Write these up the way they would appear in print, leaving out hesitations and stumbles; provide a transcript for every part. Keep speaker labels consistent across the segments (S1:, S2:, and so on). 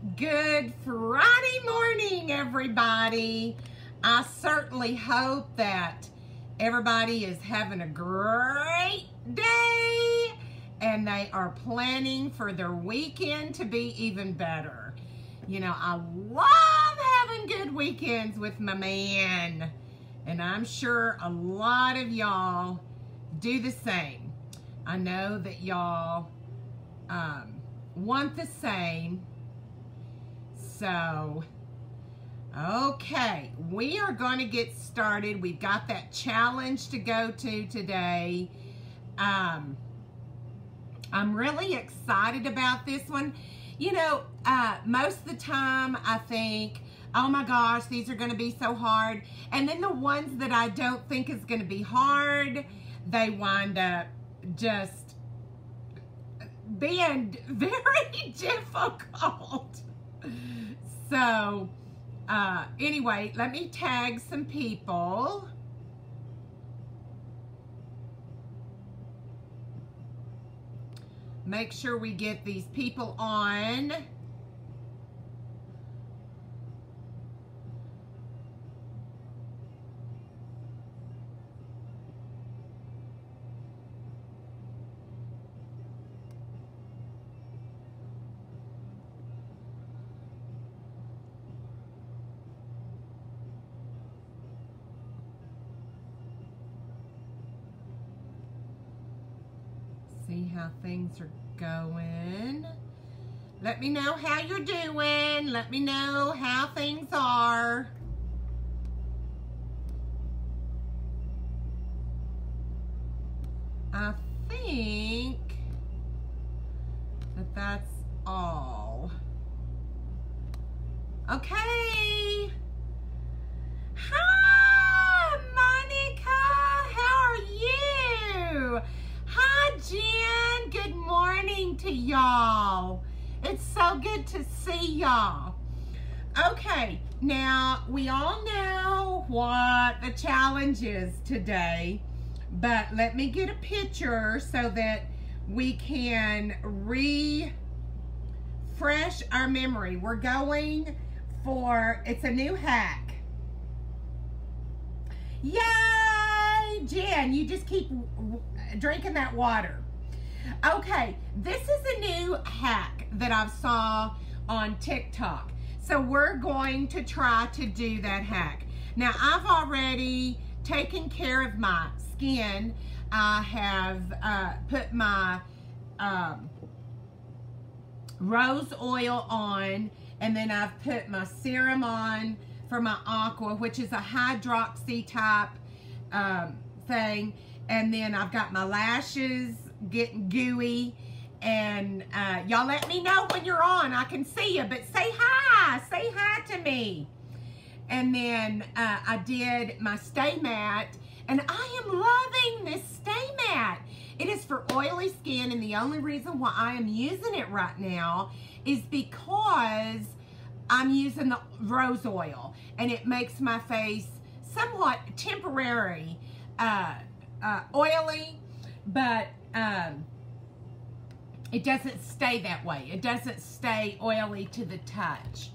S1: Good Friday morning, everybody. I certainly hope that everybody is having a great day and they are planning for their weekend to be even better. You know, I love having good weekends with my man, and I'm sure a lot of y'all do the same. I know that y'all want the same. So, okay, we are going to get started. We've got that challenge to go to today. I'm really excited about this one. You know, most of the time I think, oh my gosh, these are going to be so hard. And then the ones that I don't think is going to be hard, they wind up just being very difficult. So, anyway, let me tag some people. Make sure we get these people on. See how things are going. Let me know how you're doing. Let me know how things are. I think that that's all. Okay. Hi, Monica. How are you? Hi, Jen. Good morning to y'all. It's so good to see y'all. Okay, now we all know what the challenge is today, but let me get a picture so that we can refresh our memory. We're going for, it's a new hack. Yay, Jen, you just keep drinking that water. Okay, this is a new hack that I saw on TikTok. So we're going to try to do that hack. Now, I've already taken care of my skin. I have put my rose oil on, and then I've put my serum on for my aqua, which is a hydroxy type thing. And then I've got my lashes getting gooey. And y'all let me know when you're on. I can see you, but say hi. Say hi to me. And then I did my Stay Matte. And I am loving this Stay Matte. It is for oily skin. And the only reason why I am using it right now is because I'm using the rose oil. And it makes my face somewhat temporary oily, but it doesn't stay that way. It doesn't stay oily to the touch.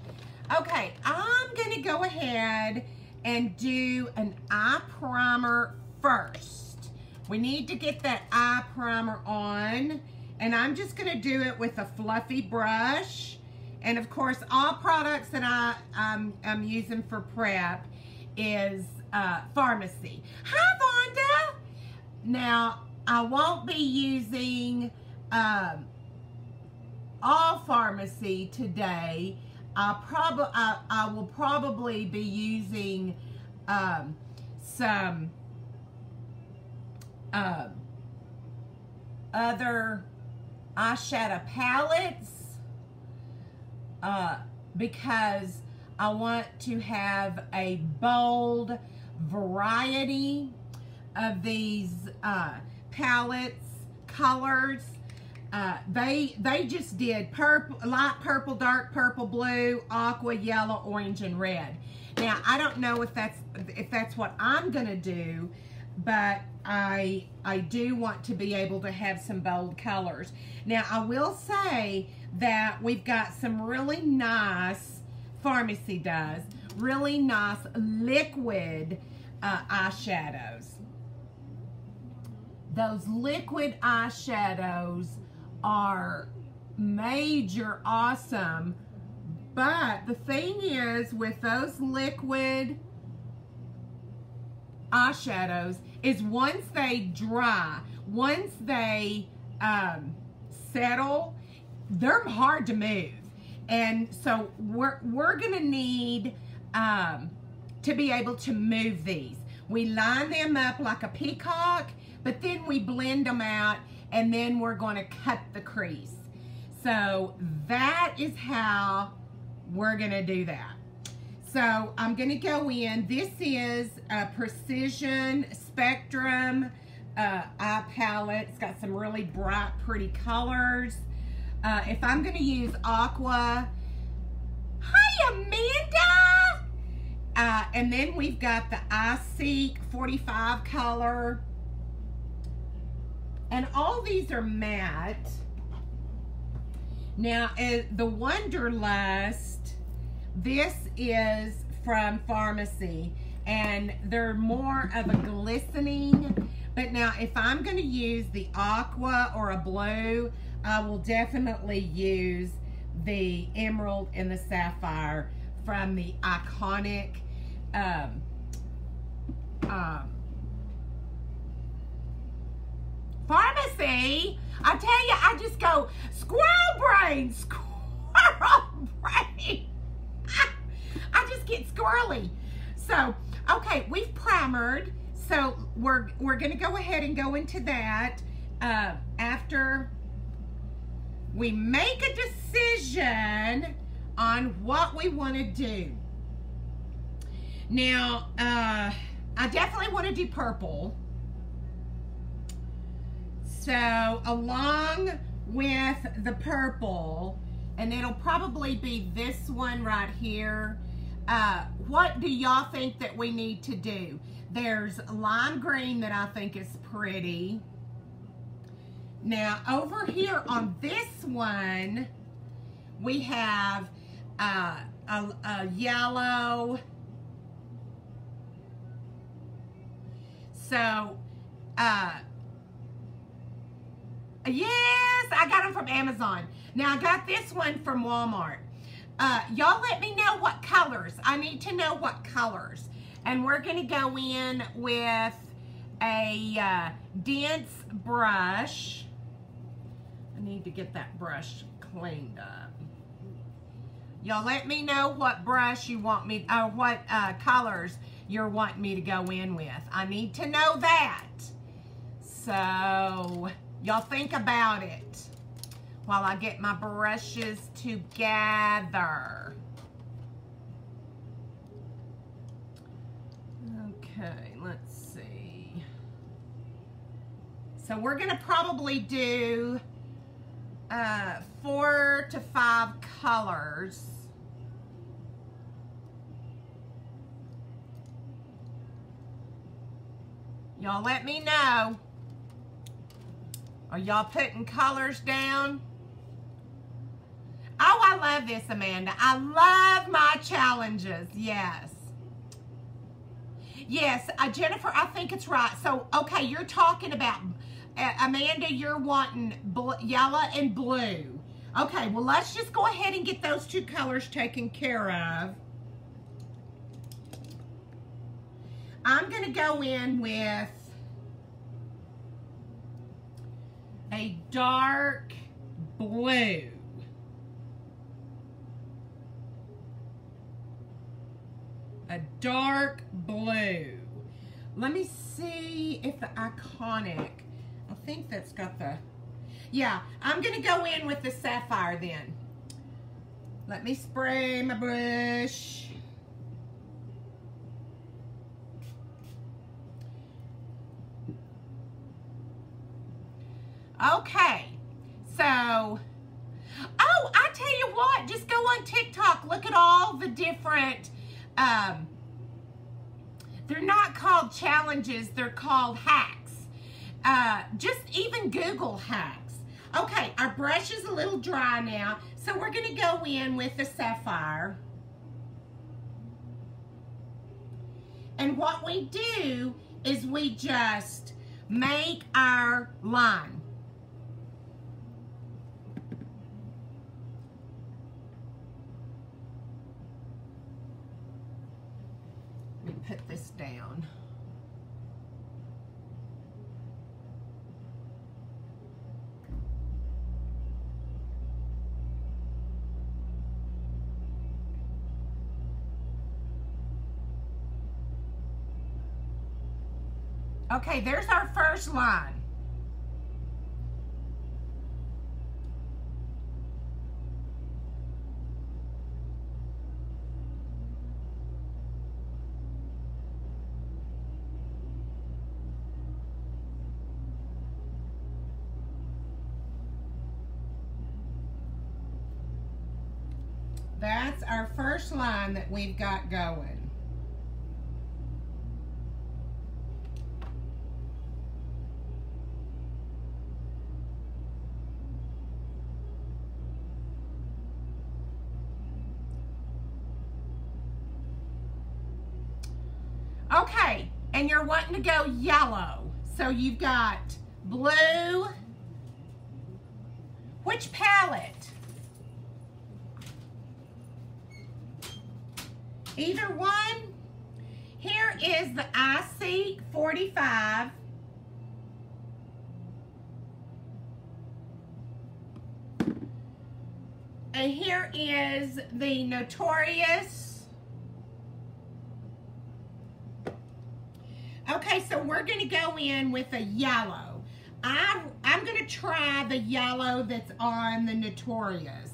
S1: Okay, I'm gonna go ahead and do an eye primer first. We need to get that eye primer on, and I'm just gonna do it with a fluffy brush. And of course, all products that I'm using for prep is Pharmacy. Hi, Vonda. Now, I won't be using all Pharmacy today. I will probably be using some other eyeshadow palettes because I want to have a bold variety of these palettes, colors. They just did purple, light purple, dark purple, blue, aqua, yellow, orange, and red. Now I don't know if that's what I'm gonna do, but I do want to be able to have some bold colors. Now, I will say that we've got some really nice, Pharmacy does, really nice liquid eyeshadows. Those liquid eyeshadows are major awesome, but the thing is with those liquid eyeshadows is once they dry, once they settle, they're hard to move. And so we're gonna need to be able to move these. We line them up like a peacock, but then we blend them out, and then we're gonna cut the crease. So that is how we're gonna do that. So I'm gonna go in, this is a Precision Spectrum eye palette. It's got some really bright, pretty colors. If I'm gonna use Aqua, hi Amanda! And then we've got the iSeek 45 color. And all these are matte. Now, the Wonderlust, this is from Pharmacy, and they're more of a glistening. But now, if I'm going to use the aqua or a blue, I will definitely use the emerald and the sapphire from the iconic Pharmacy. I tell you, I just go, squirrel brain, squirrel brain. I just get squirrely. So, okay, we've primered. So we're gonna go ahead and go into that after we make a decision on what we want to do. Now, I definitely want to do purple. So along with the purple, and it'll probably be this one right here, what do y'all think that we need to do? There's lime green that I think is pretty. Now over here on this one, we have a yellow. So, yes, I got them from Amazon. Now, I got this one from Walmart. Y'all let me know what colors. I need to know what colors. And we're going to go in with a dense brush. I need to get that brush cleaned up. Y'all let me know what brush you want me, or what colors you're wanting me to go in with. I need to know that. So, y'all think about it while I get my brushes together. Okay, let's see. So we're gonna probably do 4 to 5 colors. Y'all let me know. Are y'all putting colors down? Oh, I love this, Amanda. I love my challenges. Yes. Yes, Jennifer, I think it's right. So, okay, you're talking about, Amanda, you're wanting yellow and blue. Okay, well, let's just go ahead and get those 2 colors taken care of. I'm going to go in with a dark blue. A dark blue. Let me see if the iconic, I think that's got the, yeah, I'm going to go in with the sapphire then. Let me spray my brush. Okay, so, oh, I tell you what, just go on TikTok, look at all the different, they're not called challenges, they're called hacks. just even Google hacks. Okay, our brush is a little dry now, so we're going to go in with the sapphire. And what we do is we just make our line. Let me put this down. Okay, there's our first line. That's our first line that we've got going. Okay, and you're wanting to go yellow. So you've got blue. Which palette? Either one. Here is the iSeek 45. And here is the Notorious. Okay, so we're going to go in with a yellow. I'm going to try the yellow that's on the Notorious.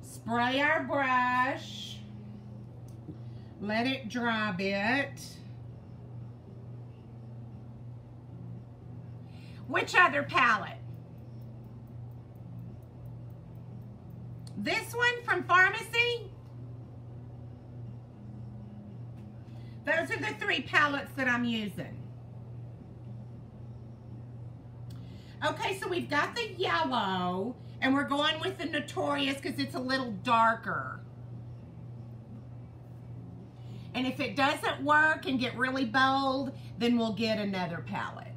S1: Spray our brush. Let it dry a bit. Which other palette? This one from Pharmacy? Those are the 3 palettes that I'm using. Okay, so we've got the yellow, and we're going with the Notorious because it's a little darker. And if it doesn't work and get really bold, then we'll get another palette.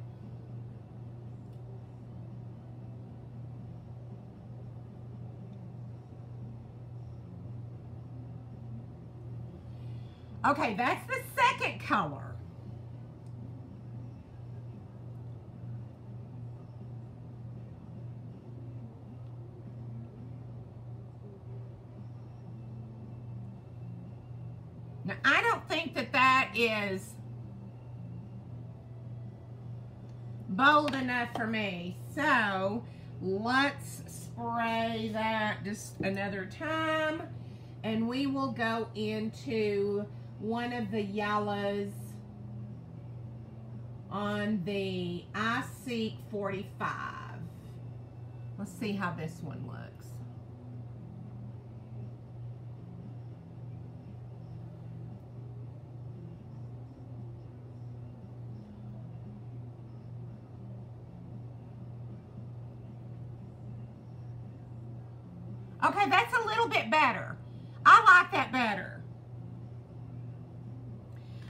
S1: Okay, that's the second color. Now, I don't think that that is bold enough for me. So, let's spray that just another time. And we will go into one of the yellows on the iSeek 45. Let's see how this one looks. Okay, that's a little bit better. I like that better.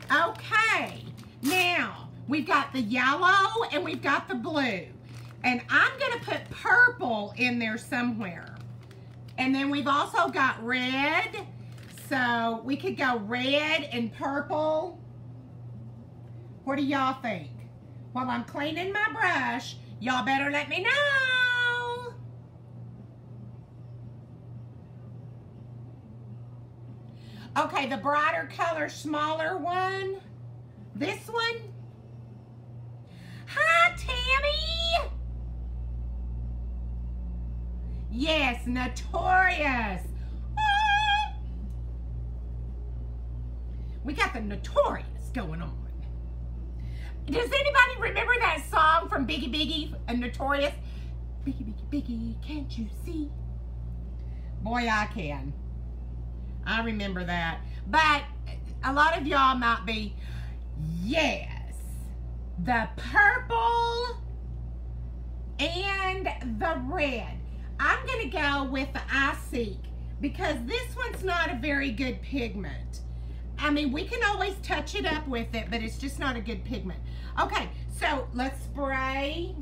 S1: Okay, now we've got the yellow and we've got the blue. And I'm going to put purple in there somewhere. And then we've also got red. So we could go red and purple. What do y'all think? While I'm cleaning my brush, y'all better let me know. Okay, the brighter color, smaller one. This one. Hi, Tammy. Yes, Notorious. Ah. We got the Notorious going on. Does anybody remember that song from Biggie Biggie and Notorious? Biggie, Biggie, Biggie, can't you see? Boy, I can. I remember that. But a lot of y'all might be, yes. the purple and the red. I'm going to go with the Iseek because this one's not a very good pigment. I mean, we can always touch it up with it, but it's just not a good pigment. Okay, so let's spray.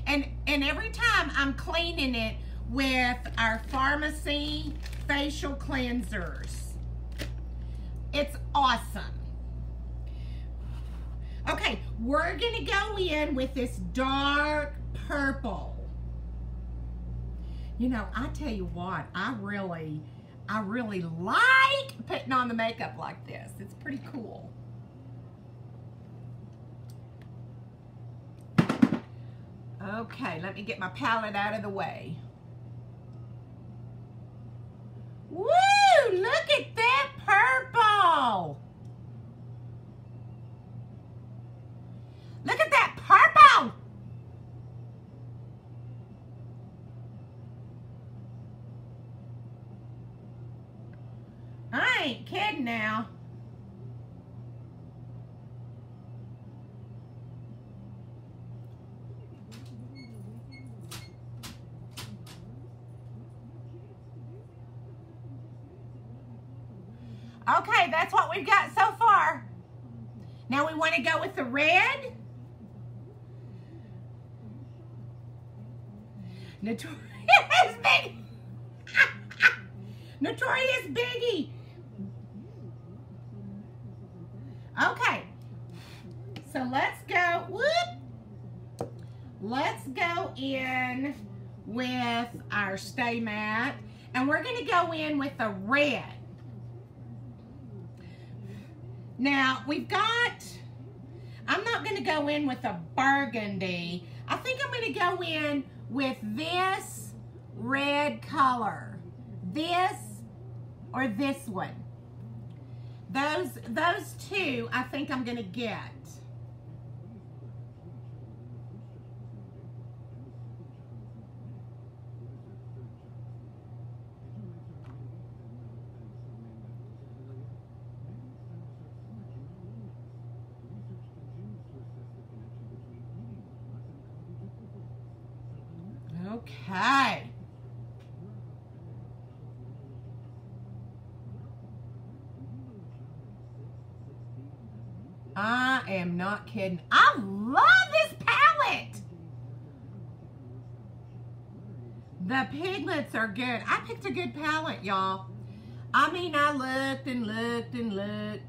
S1: And every time I'm cleaning it with our Pharmacy facial cleansers. It's awesome. Okay, we're gonna go in with this dark purple. You know, I tell you what, I really like putting on the makeup like this. It's pretty cool. Okay, let me get my palette out of the way. Woo! Look at that purple! Look at that purple! I ain't kidding now. Okay, that's what we've got so far. Now we want to go with the red. Notorious Big. Notorious Biggie. Okay, so let's go. Whoop. Let's go in with our Stay Matte, and we're going to go in with the red. Now, we've got, I'm not going to go in with a burgundy. I think I'm going to go in with this red color. This or this one. Those two, I think I'm going to get. Okay. I am not kidding. I love this palette. The pigments are good. I picked a good palette, y'all. I mean, I looked and looked and looked.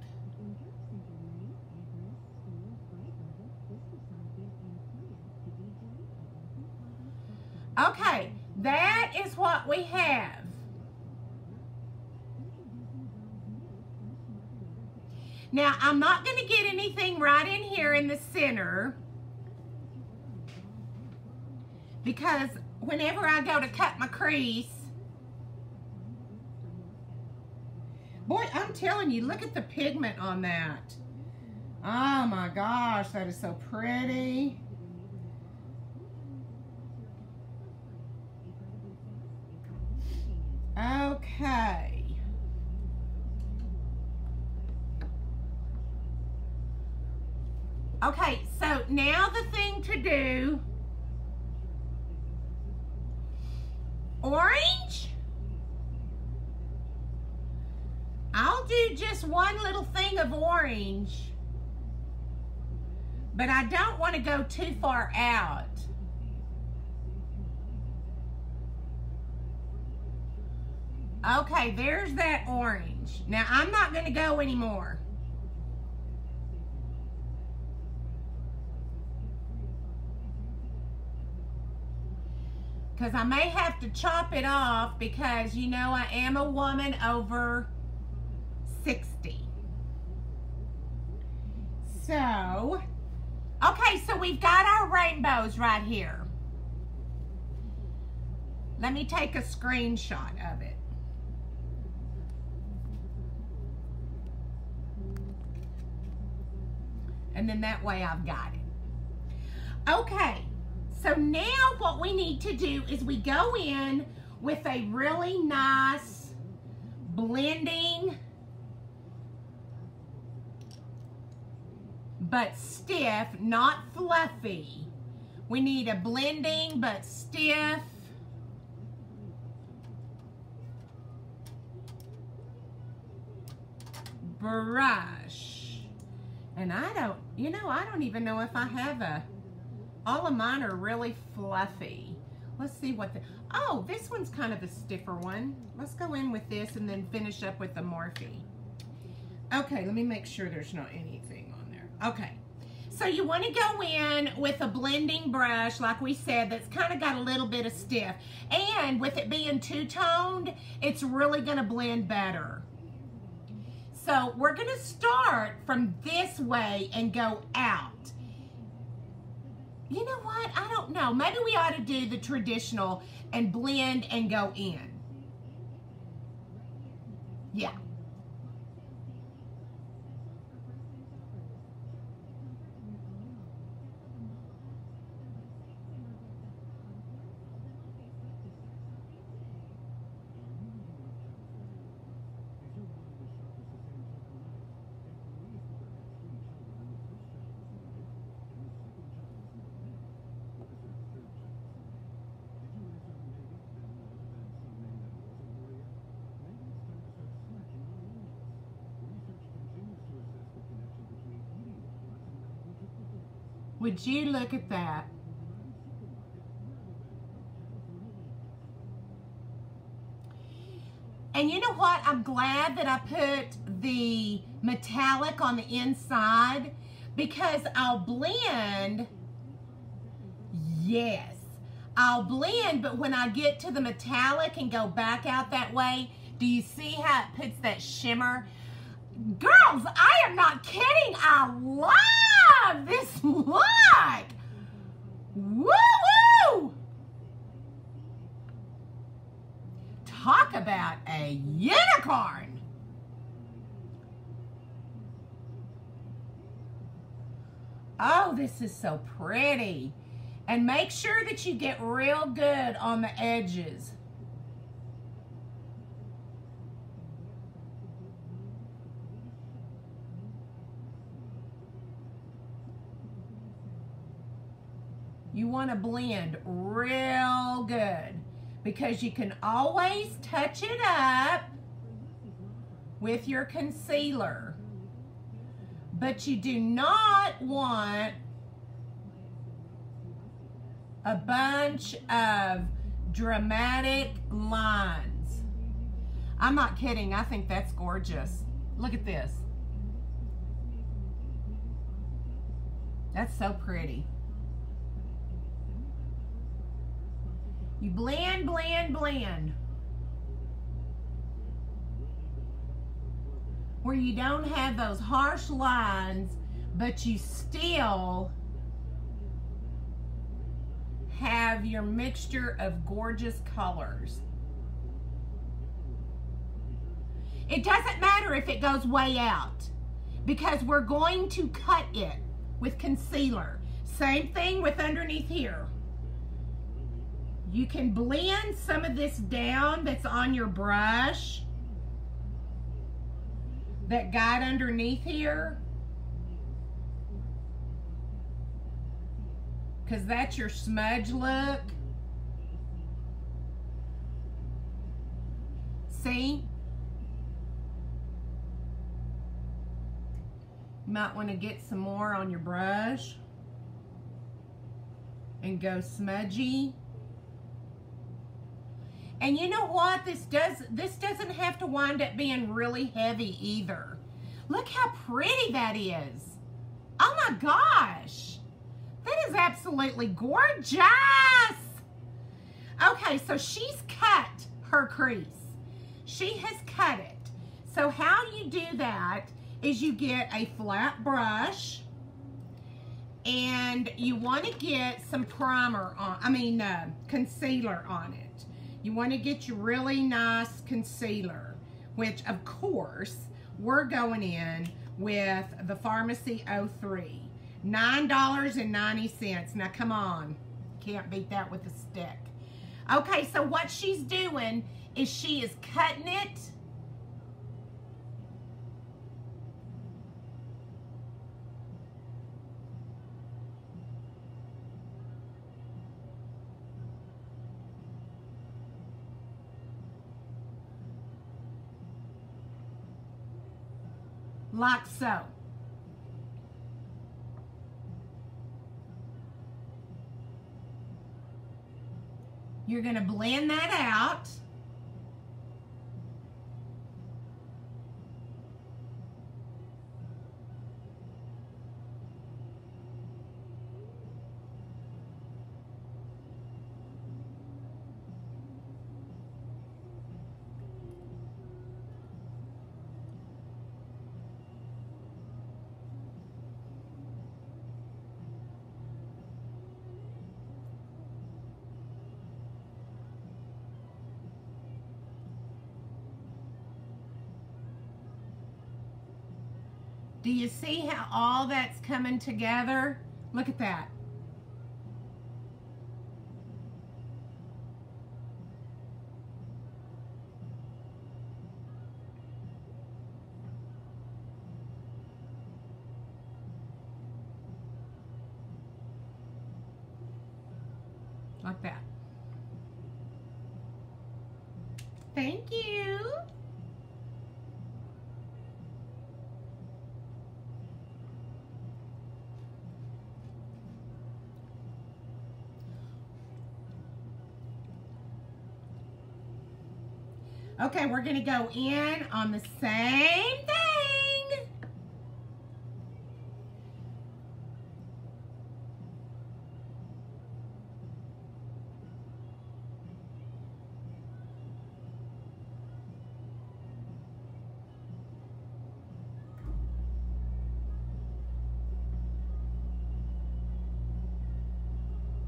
S1: Okay, that is what we have. Now, I'm not going to get anything right in here in the center because whenever I go to cut my crease, boy, I'm telling you, look at the pigment on that. Oh my gosh, that is so pretty. Okay. Okay, so now the thing to do, orange. I'll do just one little thing of orange, but I don't want to go too far out. Okay, there's that orange. Now, I'm not going to go anymore. Because I may have to chop it off because, you know, I am a woman over 60. So, okay, so we've got our rainbows right here. Let me take a screenshot of it. And then that way I've got it. Okay, so now what we need to do is we go in with a really nice blending but stiff, not fluffy. We need a blending but stiff brush. And I don't even know if I have all of mine are really fluffy. Let's see what oh, this one's kind of a stiffer one. Let's go in with this and then finish up with the Morphe. Okay, let me make sure there's not anything on there. Okay, so you want to go in with a blending brush, like we said, that's kind of got a little bit of stiff. And with it being two-toned, it's really going to blend better. So we're going to start from this way and go out. You know what? I don't know. Maybe we ought to do the traditional and blend and go in. Yeah. Would you look at that? And you know what? I'm glad that I put the metallic on the inside because I'll blend. Yes, I'll blend, but when I get to the metallic and go back out that way, do you see how it puts that shimmer? Girls, I am not kidding. I love this look. Woo-woo! Talk about a unicorn. Oh, this is so pretty. And make sure that you get real good on the edges. You want to blend real good because you can always touch it up with your concealer. But you do not want a bunch of dramatic lines. I'm not kidding. I think that's gorgeous. Look at this. That's so pretty. You blend, blend, blend. Where you don't have those harsh lines, but you still have your mixture of gorgeous colors. It doesn't matter if it goes way out because we're going to cut it with concealer. Same thing with underneath here. You can blend some of this down that's on your brush that got underneath here, because that's your smudge look. See? You might want to get some more on your brush and go smudgy. And you know what? This doesn't have to wind up being really heavy either. Look how pretty that is. Oh my gosh. That is absolutely gorgeous. Okay, so she's cut her crease. She has cut it. So how you do that is you get a flat brush and you want to get some primer on, concealer on it. You want to get your really nice concealer, which of course we're going in with the Pharmacy 03. $9.90. Now come on. Can't beat that with a stick. Okay, so what she's doing is she is cutting it. like so. You're going to blend that out. Do you see how all that's coming together? Look at that. Like that. Thank you. Okay, we're going to go in on the same thing.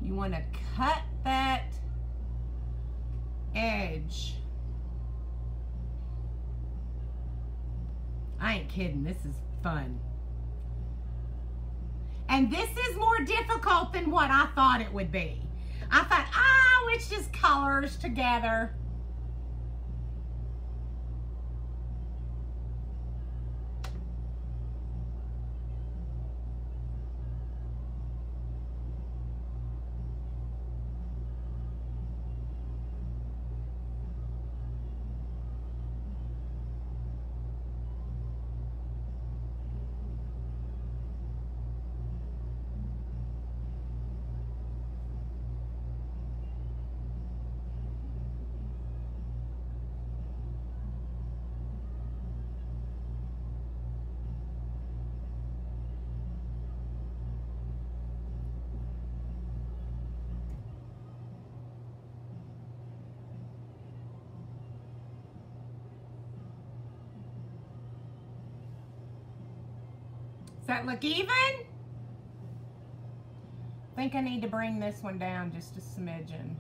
S1: You want to cut that edge. I ain't kidding, this is fun. And this is more difficult than what I thought it would be. I thought, oh, it's just colors together. Does that look even? I think I need to bring this one down just a smidgen.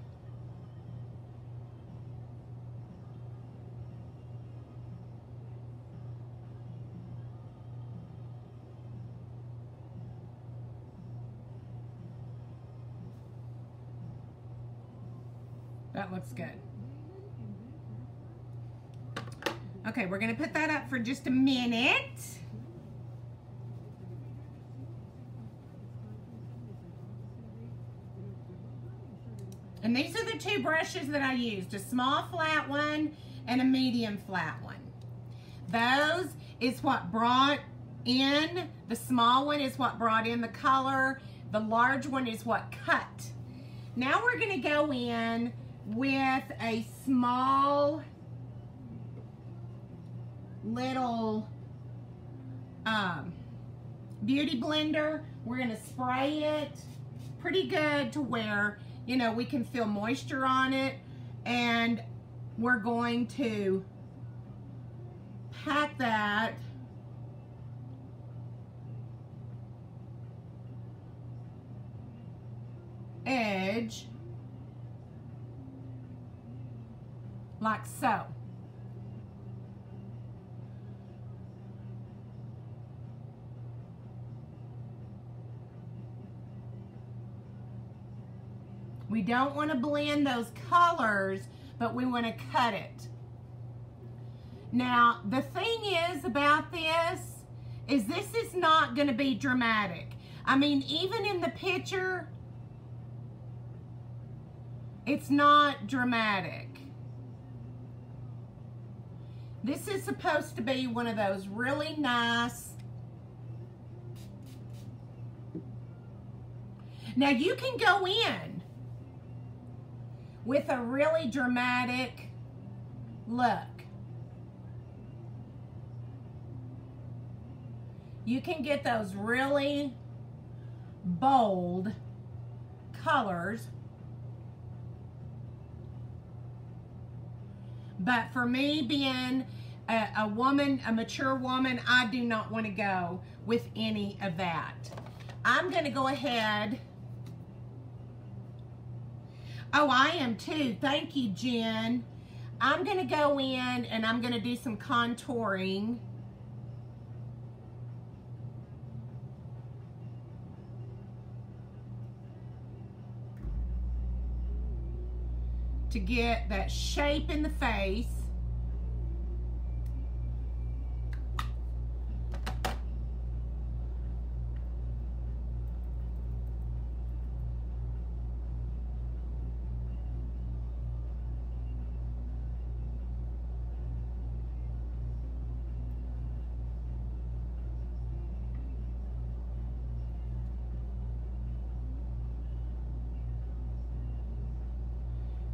S1: That looks good. Okay, we're gonna put that up for just a minute. And these are the two brushes that I used, a small flat one and a medium flat one. Those is what brought in, the small one is what brought in the color, the large one is what cut. Now we're gonna go in with a small little beauty blender. We're gonna spray it pretty good to where, you know, we can feel moisture on it, and we're going to pat that edge like so. We don't want to blend those colors, but we want to cut it. Now, the thing is about this is not going to be dramatic. I mean, even in the picture, it's not dramatic. This is supposed to be one of those really nice. Now you can go in with a really dramatic look. You can get those really bold colors. But for me, being a woman, a mature woman, I do not want to go with any of that. I'm going to go ahead. Oh, I am too. Thank you, Jen. I'm going to go in and I'm going to do some contouring. To get that shape in the face.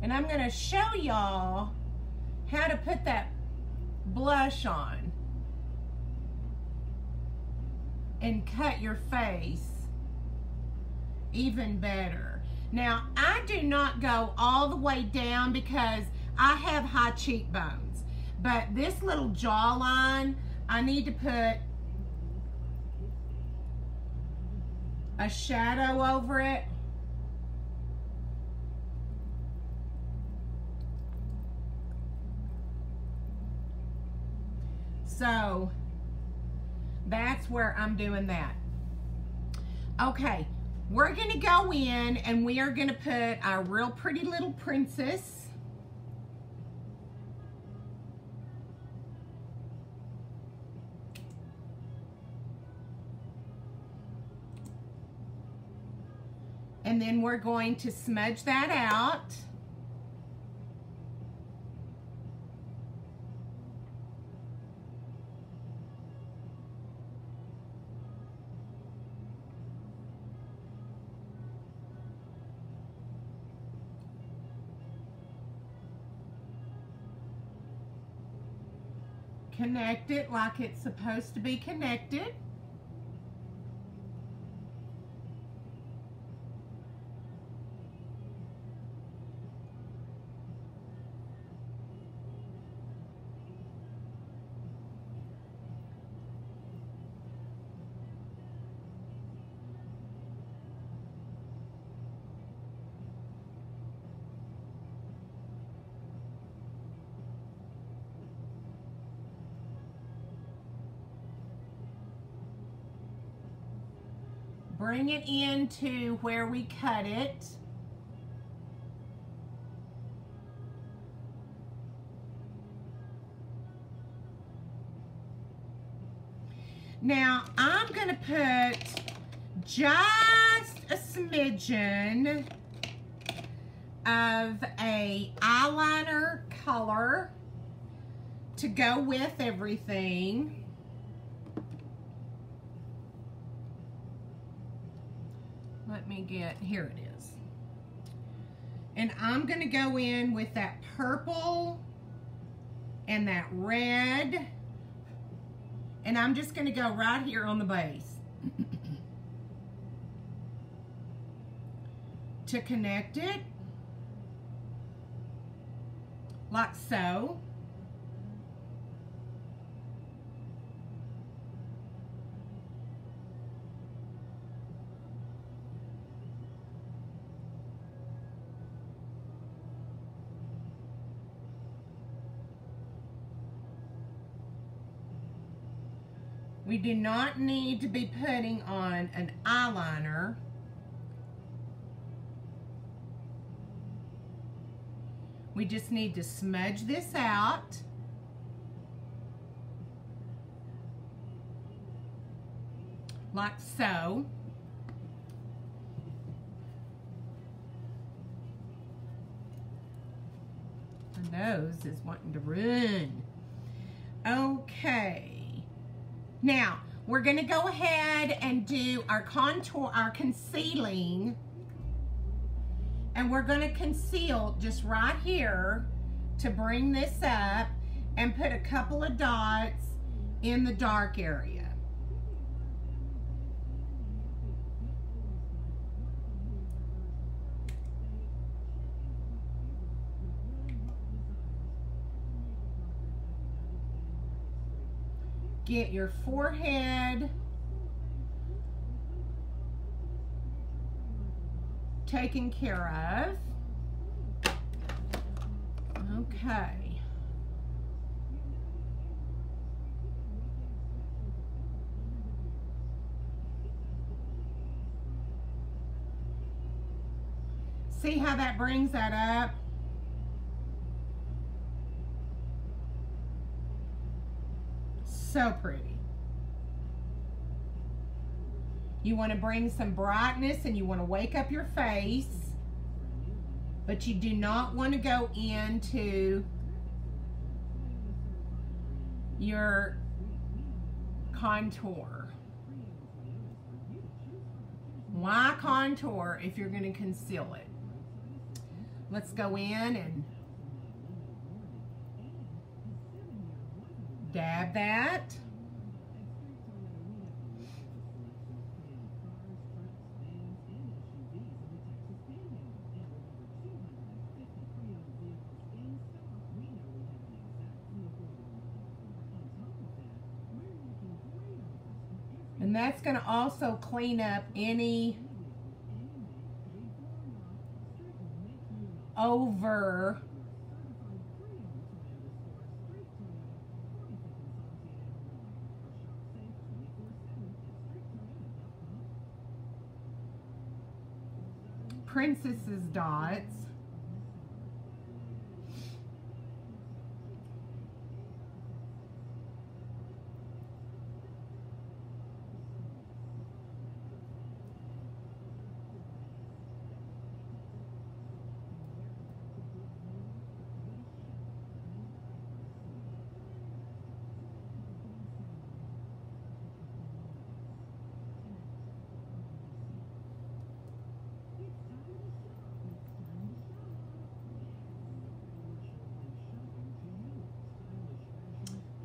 S1: And I'm going to show y'all how to put that blush on and cut your face even better. Now, I do not go all the way down because I have high cheekbones. But this little jawline, I need to put a shadow over it. So that's where I'm doing that. Okay, we're gonna go in and we are gonna put our real pretty little princess. And then we're going to smudge that out. Connect it like it's supposed to be connected. Bring it into where we cut it. Now, I'm going to put just a smidgen of a eyeliner color to go with everything. Let me get, here it is. And I'm going to go in with that purple and that red. And I'm just going to go right here on the base to connect it, like so. We do not need to be putting on an eyeliner. We just need to smudge this out. Like so. My nose is wanting to run. Okay. Now, we're gonna go ahead and do our contour, our concealing. And we're gonna conceal just right here to bring this up and put a couple of dots in the dark area. Get your forehead taken care of. Okay. See how that brings that up? So pretty. You want to bring some brightness and you want to wake up your face, but you do not want to go into your contour. Why contour if you're going to conceal it? Let's go in and dab that. And that's going to also clean up any over princess's dots.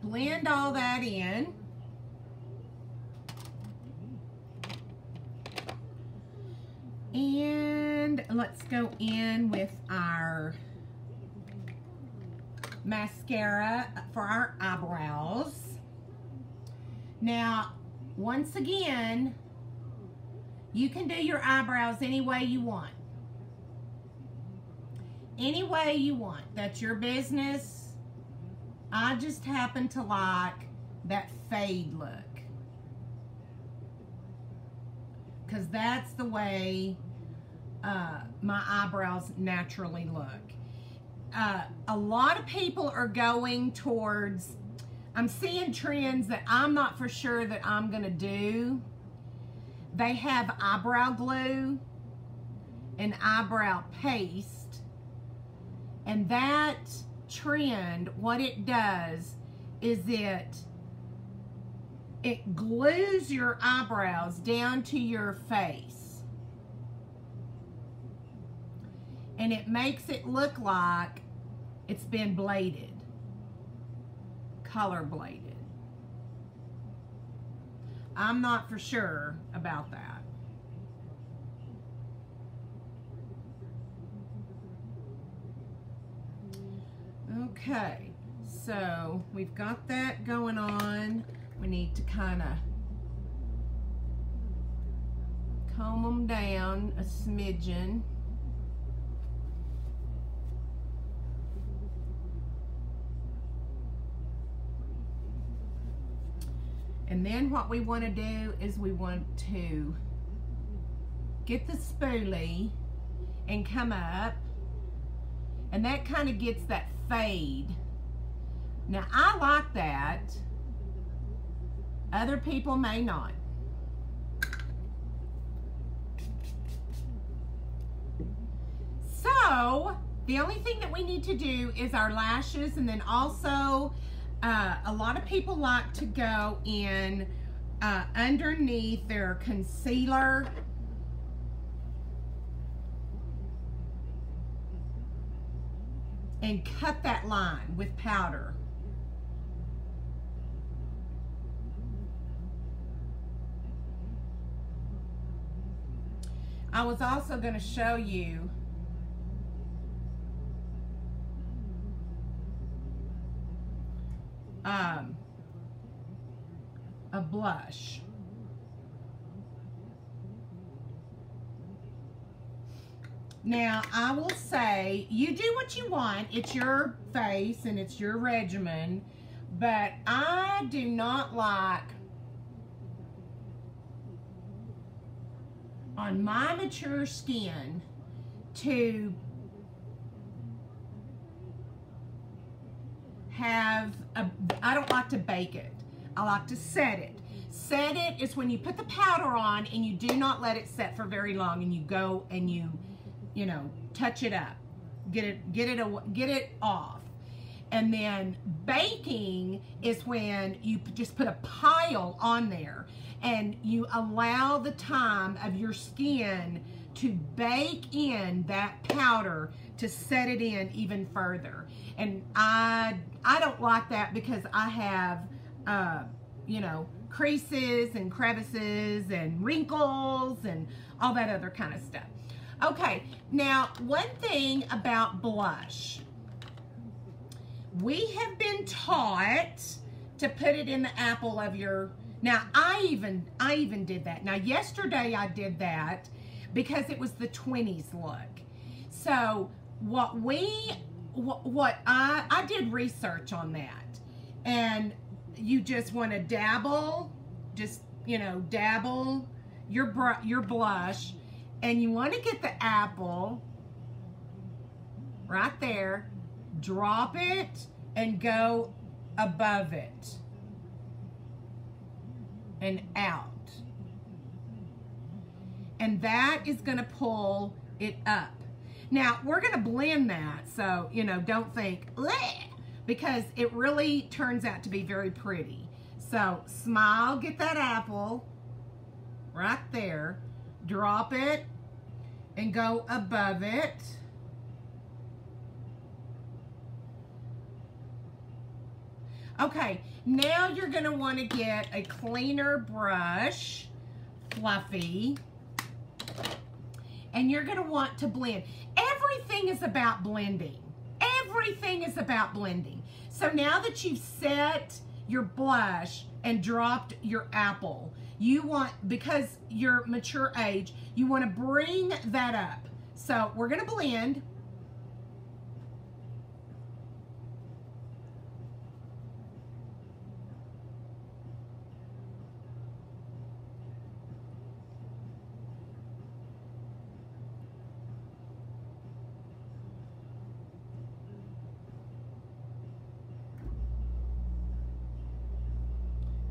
S1: Blend all that in. And let's go in with our mascara for our eyebrows. Now, once again, you can do your eyebrows any way you want. Any way you want. That's your business. I just happen to like that fade look, because that's the way my eyebrows naturally look. A lot of people are going towards, I'm seeing trends that I'm not for sure that I'm gonna do. They have eyebrow glue and eyebrow paste, and that trend, what it does is it glues your eyebrows down to your face, and it makes it look like it's been bladed, color bladed. I'm not for sure about that. Okay, so we've got that going on. We need to kind of comb them down a smidgen. And then what we want to do is we want to get the spoolie and come up, and that kind of gets that fade. Now, I like that. Other people may not. So, the only thing that we need to do is our lashes, and then also A lot of people like to go in underneath their concealer and cut that line with powder. I was also going to show you a blush. Now, I will say, you do what you want. It's your face and it's your regimen, but I do not like, on my mature skin, to have I don't like to bake it. I like to set it. Set it is when you put the powder on and you do not let it set for very long, and you go and you know, touch it up, get it off. And then baking is when you just put a pile on there and you allow the time of your skin to bake in that powder to set it in even further. And I don't like that because I have you know, creases and crevices and wrinkles and all that other kind of stuff. Okay, now one thing about blush, we have been taught to put it in the apple of your, now I even did that. Now yesterday I did that because it was the 20s look. So I did research on that, and you just want to dabble, just, you know, dabble your blush, and you want to get the apple right there, drop it, and go above it and out. And that is going to pull it up. Now, we're going to blend that, so, you know, don't think, bleh, because it really turns out to be very pretty. So, smile, get that apple right there, drop it, and go above it. Okay, now you're going to want to get a cleaner brush, fluffy, and you're going to want to blend. Everything is about blending. Everything is about blending. So now that you've set your blush and dropped your apple, you want, because you're mature age, you want to bring that up. So we're going to blend.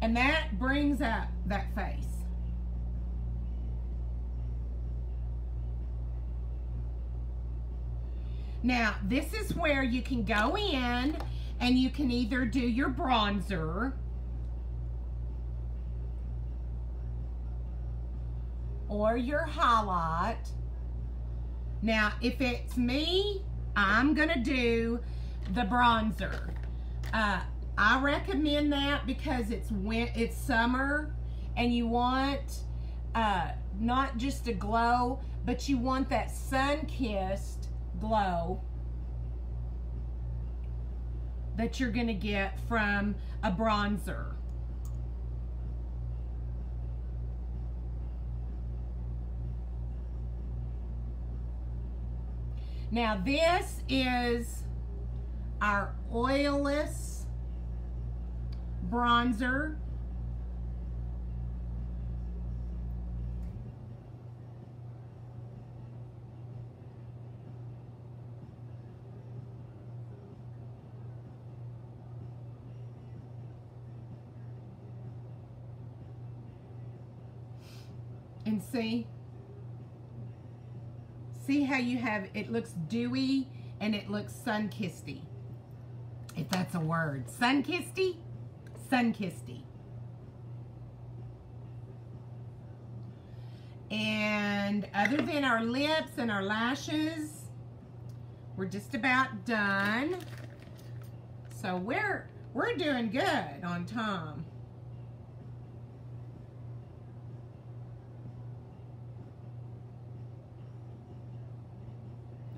S1: And that brings up that face. Now, this is where you can go in and you can either do your bronzer or your highlight. Now, if it's me, I'm gonna do the bronzer. I recommend that because it's summer and you want not just a glow, but you want that sun-kissed glow that you're gonna get from a bronzer. Now this is our oilless bronzer. And see how you have, it looks dewy and it looks sun-kissedy. if that's a word. Sun-kissedy? Sun-kissedy. And other than our lips and our lashes, we're just about done. So we're doing good on time.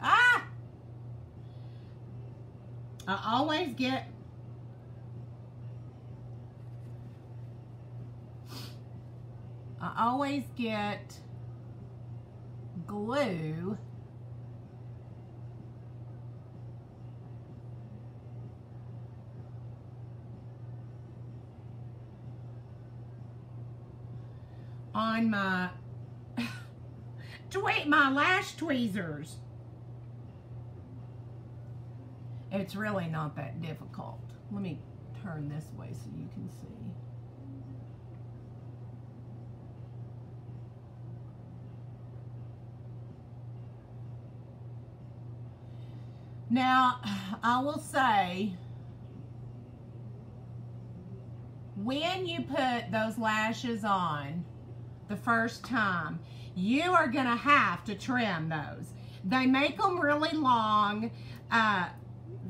S1: Ah! I always get glue on my my lash tweezers. It's really not that difficult. Let me turn this way so you can see. Now, I will say, when you put those lashes on the first time, you are going to have to trim those. They make them really long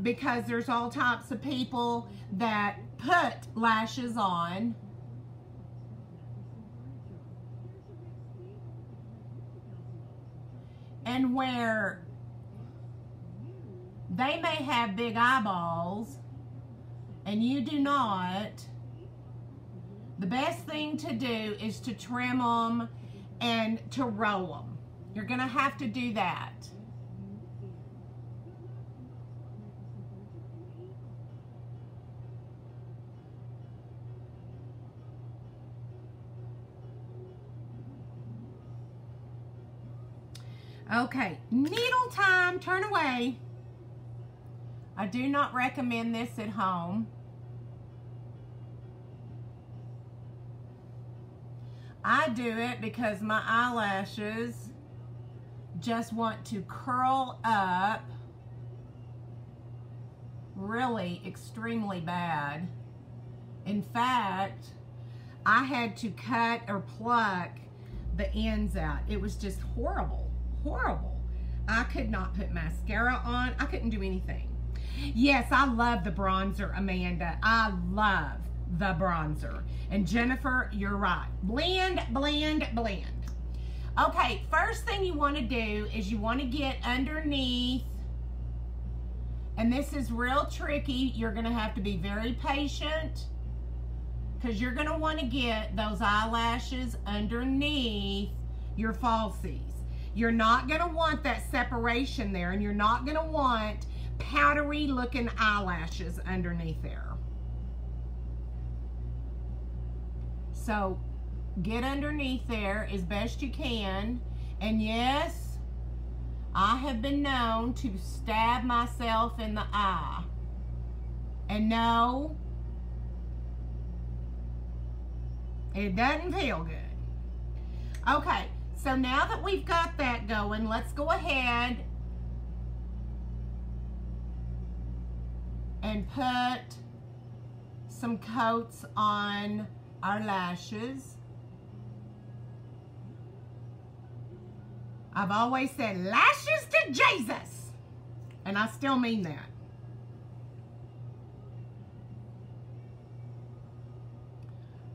S1: because there's all types of people that put lashes on and where they may have big eyeballs and you do not. The best thing to do is to trim them and to roll them. You're going to have to do that. Okay, needle time, turn away. I do not recommend this at home. I do it because my eyelashes just want to curl up really extremely bad. In fact, I had to cut or pluck the ends out. It was just horrible, horrible. I could not put mascara on. I couldn't do anything. Yes, I love the bronzer, Amanda. I love the bronzer. And Jennifer, you're right. Blend, blend, blend. Okay, first thing you want to do is you want to get underneath, and this is real tricky. You're going to have to be very patient because you're going to want to get those eyelashes underneath your falsies. You're not going to want that separation there, and you're not going to want powdery looking eyelashes underneath there. So get underneath there as best you can. And yes, I have been known to stab myself in the eye. And no, it doesn't feel good. Okay, so now that we've got that going, let's go ahead and put some coats on our lashes. I've always said lashes to Jesus, and I still mean that.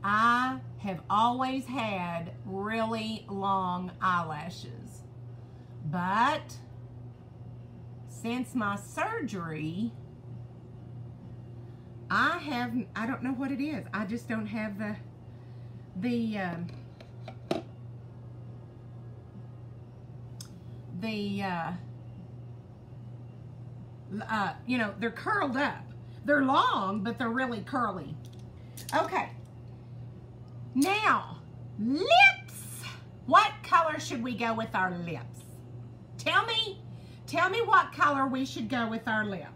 S1: I have always had really long eyelashes, but since my surgery, I don't know what it is. I just don't have you know, they're curled up. They're long, but they're really curly. Okay. Now, lips. What color should we go with our lips? Tell me what color we should go with our lips.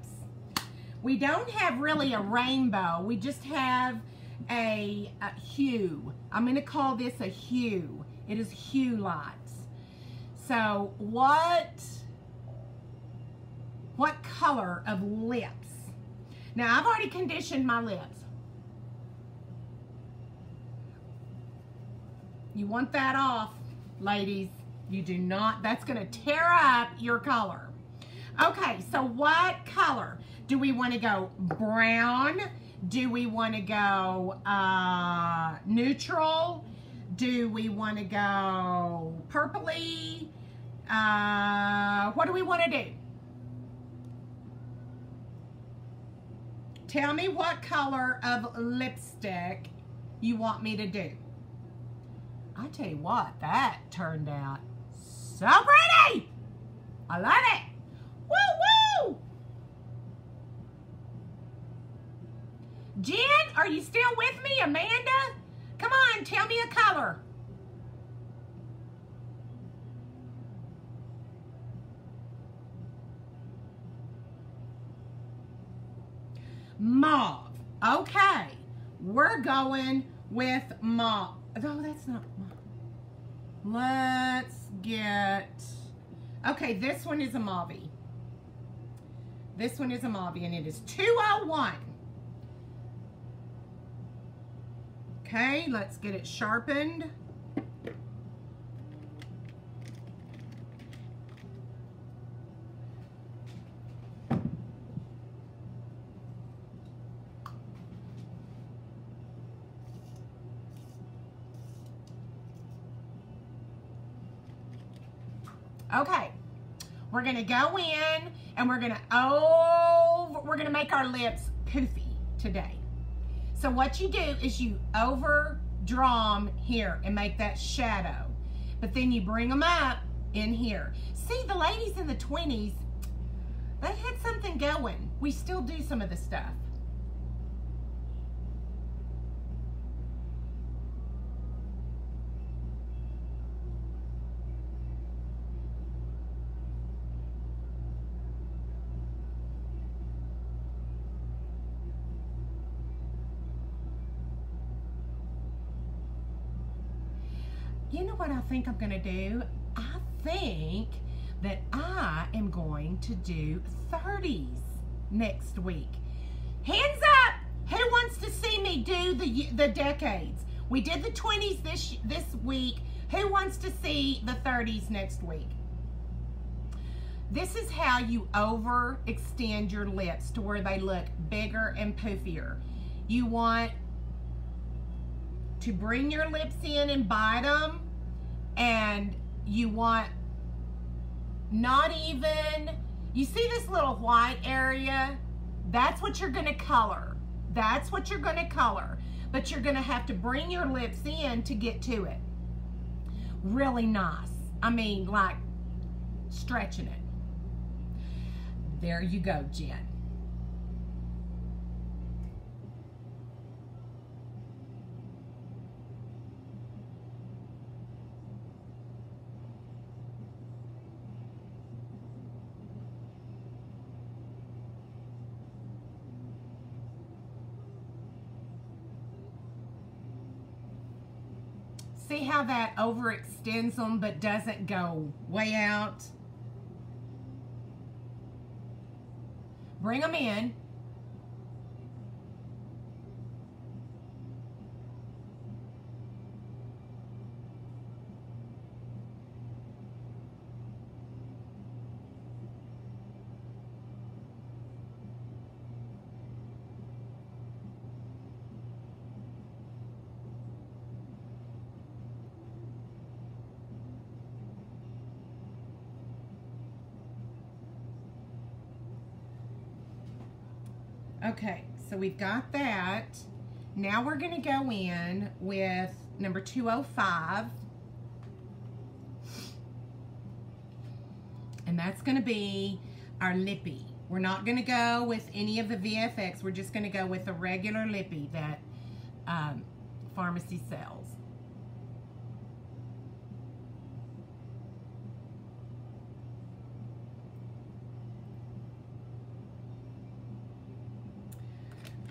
S1: We don't have really a rainbow. We just have a hue. I'm going to call this a hue. It is hue lights. So what color of lips? Now, I've already conditioned my lips. You want that off, ladies. You do not. That's going to tear up your color. Okay, so what color? Do we want to go brown? Do we want to go neutral? Do we want to go purpley? What do we want to do? Tell me what color of lipstick you want me to do. I tell you what, that turned out so pretty. I love it. Woo, woo. Jen, are you still with me? Amanda? Come on, tell me a color. Mauve. Okay. We're going with mauve. No, that's not mauve. Let's get... Okay, this one is a mauve. This one is a mauve, and it is 201. Okay, let's get it sharpened. Okay, we're gonna go in and we're gonna make our lips poofy today. So what you do is you overdraw them here and make that shadow, but then you bring them up in here. See, the ladies in the 20s, they had something going. We still do some of the stuff. You know what I think I'm gonna do? I think that I am going to do 30s next week. Hands up! Who wants to see me do the decades? We did the 20s this week. Who wants to see the 30s next week? This is how you overextend your lips to where they look bigger and poofier. You want to bring your lips in and bite them, and you want not even, you see this little white area? That's what you're gonna color. That's what you're gonna color. But you're gonna have to bring your lips in to get to it. Really nice. I mean, like stretching it. There you go, Jen. See how that overextends them but doesn't go way out? Bring them in. Okay, so we've got that. Now we're going to go in with number 205. And that's going to be our lippy. We're not going to go with any of the VFX. We're just going to go with the regular lippy that pharmacy sells.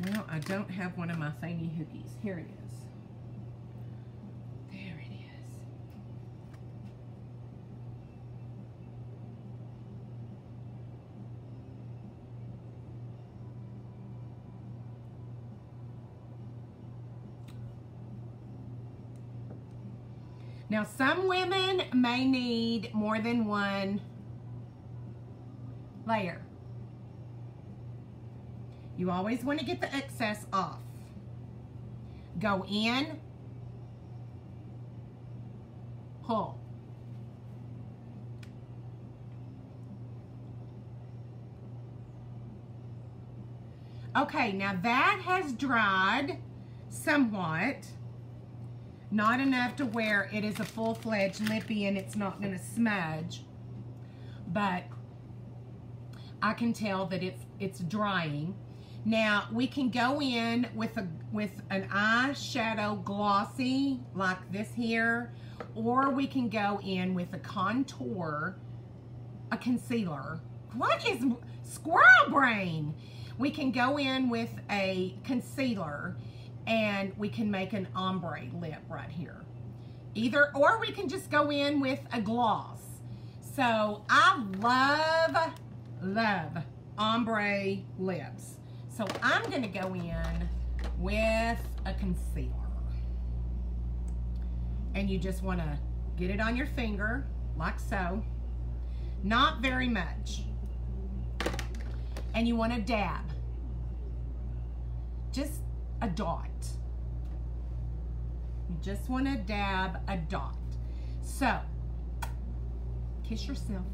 S1: Well, I don't have one of my thingy hookies. Here it is. There it is. Now, some women may need more than one layer. You always want to get the excess off. Go in, pull. Okay, now that has dried somewhat. Not enough to where it is a full-fledged lippy and it's not going to smudge. But I can tell that it's drying. Now, we can go in with an eyeshadow glossy like this here, or we can go in with a contour, a concealer. What is squirrel brain? We can go in with a concealer and we can make an ombre lip right here. Or we can just go in with a gloss. So I love ombre lips. So I'm gonna go in with a concealer. And you just wanna get it on your finger, like so. Not very much. And you wanna dab. Just a dot. You just wanna dab a dot. So, kiss yourself.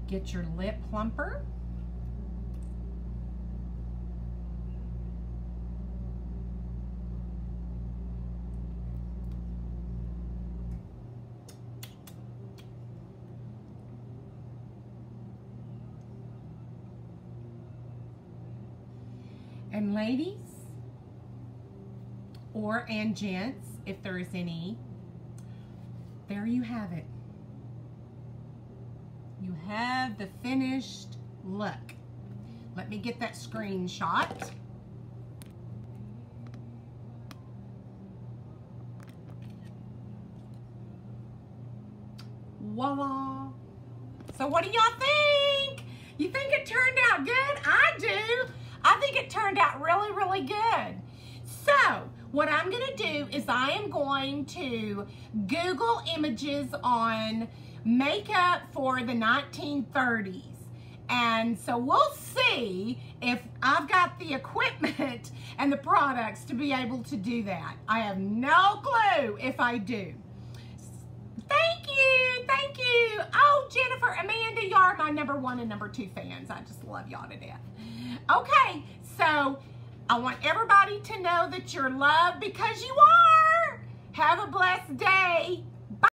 S1: Get your lip plumper. And ladies, and gents, if there is any, there you have it. You have the finished look. Let me get that screenshot. Voila. So what do y'all think? You think it turned out good? I do. I think it turned out really, really good. So what I'm gonna do is I am going to Google images on makeup for the 1930s. And so we'll see if I've got the equipment and the products to be able to do that. I have no clue if I do. Thank you, thank you. Oh, Jennifer, Amanda, y'all are my #1 and #2 fans. I just love y'all to death. Okay, so I want everybody to know that you're loved because you are. Have a blessed day.